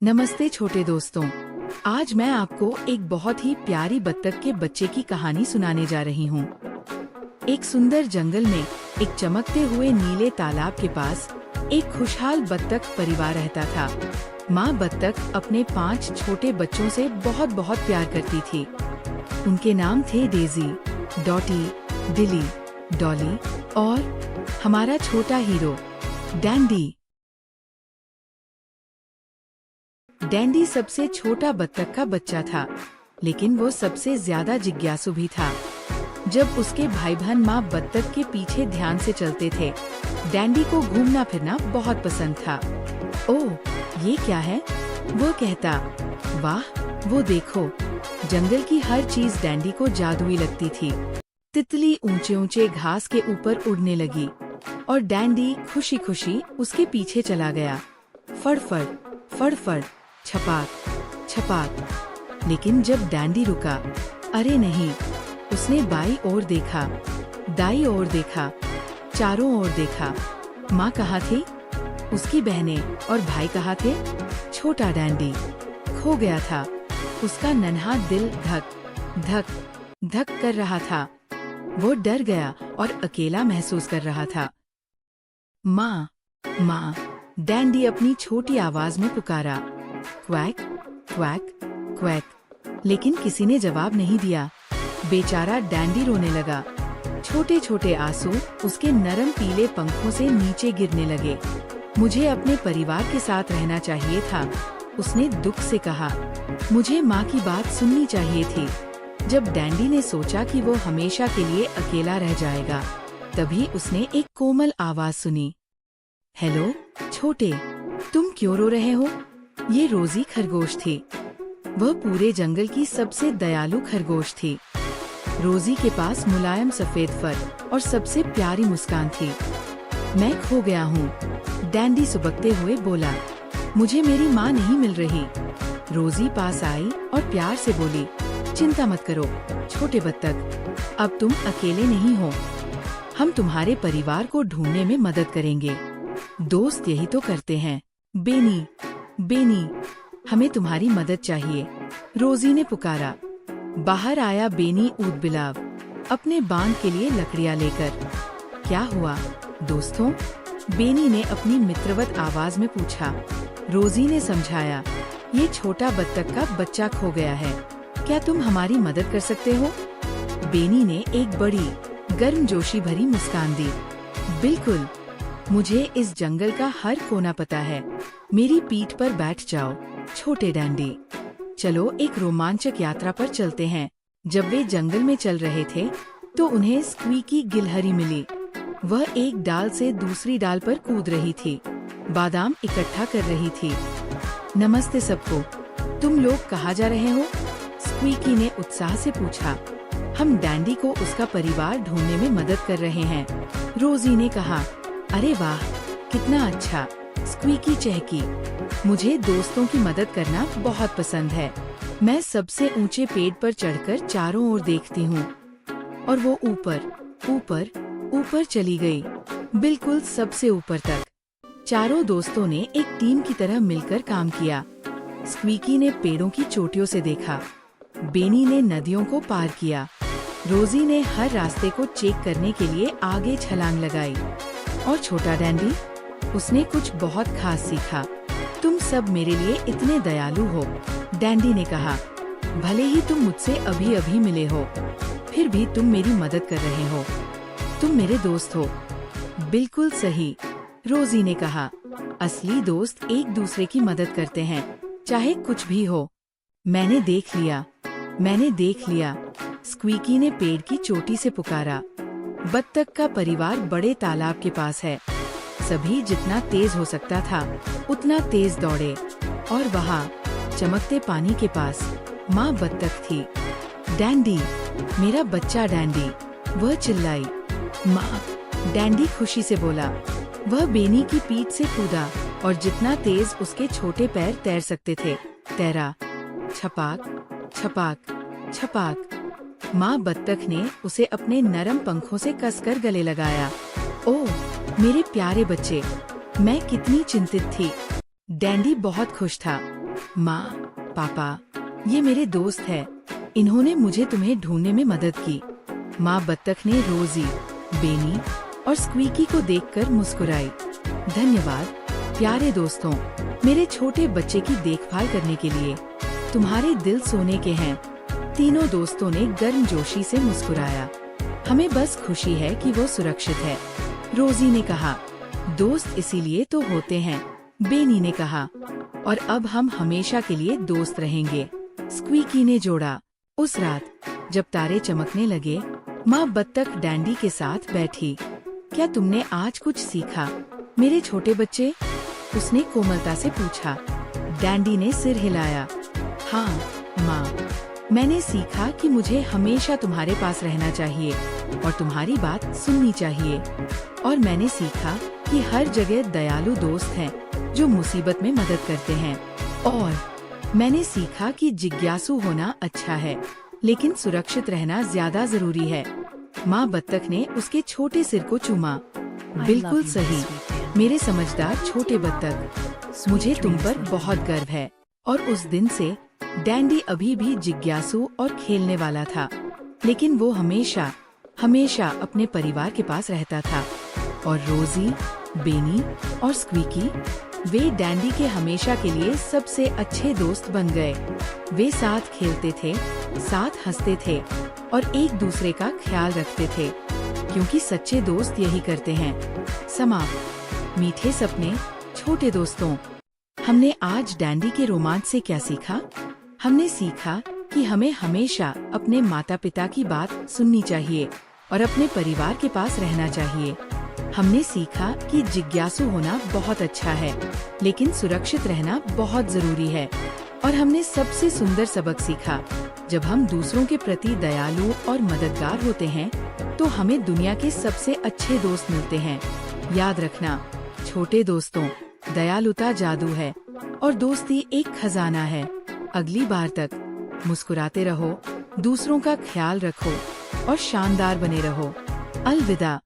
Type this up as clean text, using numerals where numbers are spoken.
नमस्ते छोटे दोस्तों। आज मैं आपको एक बहुत ही प्यारी बत्तख के बच्चे की कहानी सुनाने जा रही हूँ। एक सुंदर जंगल में एक चमकते हुए नीले तालाब के पास एक खुशहाल बत्तख परिवार रहता था। माँ बत्तख अपने 5 छोटे बच्चों से बहुत बहुत प्यार करती थी। उनके नाम थे डेजी, डॉटी, डिली, डॉली और हमारा छोटा हीरो डैंडी। डैंडी सबसे छोटा बत्तख का बच्चा था, लेकिन वो सबसे ज्यादा जिज्ञासु भी था। जब उसके भाई बहन माँ बत्तख के पीछे ध्यान से चलते थे, डैंडी को घूमना फिरना बहुत पसंद था। ओह, ये क्या है? वो कहता। वाह, वो देखो। जंगल की हर चीज डैंडी को जादुई लगती थी। तितली ऊंचे ऊंचे घास के ऊपर उड़ने लगी और डैंडी खुशी खुशी उसके पीछे चला गया। फड़फड़, फड़फड़, छपाक, छपाक। लेकिन जब डैंडी रुका, अरे नहीं, उसने बाईं ओर देखा, दाईं ओर देखा, चारों ओर देखा। माँ कहाँ थी? उसकी बहनें और भाई कहाँ थे? छोटा डैंडी खो गया था। उसका नन्हा दिल धक धक धक कर रहा था। वो डर गया और अकेला महसूस कर रहा था। माँ, माँ, डैंडी अपनी छोटी आवाज में पुकारा। Quack, quack, quack. लेकिन किसी ने जवाब नहीं दिया। बेचारा डैंडी रोने लगा। छोटे छोटे आंसू उसके नरम पीले पंखों से नीचे गिरने लगे। मुझे अपने परिवार के साथ रहना चाहिए था, उसने दुख से कहा। मुझे माँ की बात सुननी चाहिए थी। जब डैंडी ने सोचा कि वो हमेशा के लिए अकेला रह जाएगा, तभी उसने एक कोमल आवाज सुनी। हेलो छोटे, तुम क्यों रो रहे हो? ये रोजी खरगोश थी। वह पूरे जंगल की सबसे दयालु खरगोश थी। रोजी के पास मुलायम सफेद फर और सबसे प्यारी मुस्कान थी। मैं खो गया हूँ, डैंडी सुबकते हुए बोला। मुझे मेरी माँ नहीं मिल रही। रोजी पास आई और प्यार से बोली, चिंता मत करो छोटे बत्तख, अब तुम अकेले नहीं हो। हम तुम्हारे परिवार को ढूंढने में मदद करेंगे। दोस्त यही तो करते हैं। बेनी, बेनी, हमें तुम्हारी मदद चाहिए, रोजी ने पुकारा। बाहर आया बेनी ऊद बिलाव, अपने बांध के लिए लकड़ियां लेकर। क्या हुआ दोस्तों? बेनी ने अपनी मित्रवत आवाज में पूछा। रोजी ने समझाया, ये छोटा बत्तख का बच्चा खो गया है, क्या तुम हमारी मदद कर सकते हो? बेनी ने एक बड़ी गर्मजोशी भरी मुस्कान दी। बिल्कुल, मुझे इस जंगल का हर कोना पता है। मेरी पीठ पर बैठ जाओ छोटे डैंडी। चलो एक रोमांचक यात्रा पर चलते हैं। जब वे जंगल में चल रहे थे, तो उन्हें स्क्वीकी गिलहरी मिली। वह एक डाल से दूसरी डाल पर कूद रही थी, बादाम इकट्ठा कर रही थी। नमस्ते सबको, तुम लोग कहाँ जा रहे हो? स्क्वीकी ने उत्साह से पूछा। हम डैंडी को उसका परिवार ढूंढने में मदद कर रहे हैं, रोजी ने कहा। अरे वाह, कितना अच्छा, स्क्वीकी चहकी। मुझे दोस्तों की मदद करना बहुत पसंद है। मैं सबसे ऊंचे पेड़ पर चढ़कर चारों ओर देखती हूँ। और वो ऊपर, ऊपर, ऊपर चली गई, बिल्कुल सबसे ऊपर तक। चारों दोस्तों ने एक टीम की तरह मिलकर काम किया। स्क्वीकी ने पेड़ों की चोटियों से देखा, बेनी ने नदियों को पार किया, रोजी ने हर रास्ते को चेक करने के लिए आगे छलांग लगाई, और छोटा डैंडी, उसने कुछ बहुत खास सीखा। तुम सब मेरे लिए इतने दयालु हो, डैंडी ने कहा। भले ही तुम मुझसे अभी अभी मिले हो, फिर भी तुम मेरी मदद कर रहे हो। तुम मेरे दोस्त हो। बिल्कुल सही, रोजी ने कहा। असली दोस्त एक दूसरे की मदद करते हैं, चाहे कुछ भी हो। मैंने देख लिया, मैंने देख लिया, स्क्वीकी ने पेड़ की चोटी से पुकारा। बत्तख का परिवार बड़े तालाब के पास है। सभी जितना तेज हो सकता था उतना तेज दौड़े, और वहाँ चमकते पानी के पास माँ बत्तख थी। डैंडी, मेरा बच्चा डैंडी, वह चिल्लाई। माँ, डैंडी खुशी से बोला। वह बेनी की पीठ से कूदा और जितना तेज उसके छोटे पैर तैर सकते थे तैरा। छपाक, छपाक, छपाक। माँ बत्तख ने उसे अपने नरम पंखों से कसकर गले लगाया। ओह मेरे प्यारे बच्चे, मैं कितनी चिंतित थी। डैंडी बहुत खुश था। माँ, पापा, ये मेरे दोस्त है। इन्होंने मुझे तुम्हें ढूंढने में मदद की। माँ बत्तख ने रोजी, बेनी और स्क्वीकी को देखकर मुस्कुराई। धन्यवाद प्यारे दोस्तों, मेरे छोटे बच्चे की देखभाल करने के लिए। तुम्हारे दिल सोने के हैं। तीनों दोस्तों ने गर्मजोशी से मुस्कुराया। हमें बस खुशी है कि वो सुरक्षित है, रोजी ने कहा। दोस्त इसीलिए तो होते हैं, बेनी ने कहा। और अब हम हमेशा के लिए दोस्त रहेंगे, स्क्वीकी ने जोड़ा। उस रात जब तारे चमकने लगे, माँ बत्तख डैंडी के साथ बैठी। क्या तुमने आज कुछ सीखा, मेरे छोटे बच्चे? उसने कोमलता से पूछा। डैंडी ने सिर हिलाया। हाँ माँ, मैंने सीखा कि मुझे हमेशा तुम्हारे पास रहना चाहिए और तुम्हारी बात सुननी चाहिए। और मैंने सीखा कि हर जगह दयालु दोस्त हैं जो मुसीबत में मदद करते हैं। और मैंने सीखा कि जिज्ञासु होना अच्छा है, लेकिन सुरक्षित रहना ज्यादा जरूरी है। माँ बत्तख ने उसके छोटे सिर को चूमा। बिल्कुल सही, मेरे समझदार छोटे बत्तख। मुझे तुम पर बहुत गर्व है। और उस दिन से डैंडी अभी भी जिज्ञासु और खेलने वाला था, लेकिन वो हमेशा हमेशा अपने परिवार के पास रहता था। और रोजी, बेनी और स्क्वीकी, वे डैंडी के हमेशा के लिए सबसे अच्छे दोस्त बन गए। वे साथ खेलते थे, साथ हंसते थे और एक दूसरे का ख्याल रखते थे, क्योंकि सच्चे दोस्त यही करते हैं। समाप्त। मीठे सपने छोटे दोस्तों। हमने आज डैंडी के रोमांच से क्या सीखा? हमने सीखा कि हमें हमेशा अपने माता पिता की बात सुननी चाहिए और अपने परिवार के पास रहना चाहिए। हमने सीखा कि जिज्ञासु होना बहुत अच्छा है, लेकिन सुरक्षित रहना बहुत जरूरी है। और हमने सबसे सुंदर सबक सीखा, जब हम दूसरों के प्रति दयालु और मददगार होते हैं, तो हमें दुनिया के सबसे अच्छे दोस्त मिलते हैं। याद रखना छोटे दोस्तों, दयालुता जादू है और दोस्ती एक खजाना है। अगली बार तक मुस्कुराते रहो, दूसरों का ख्याल रखो और शानदार बने रहो। अलविदा।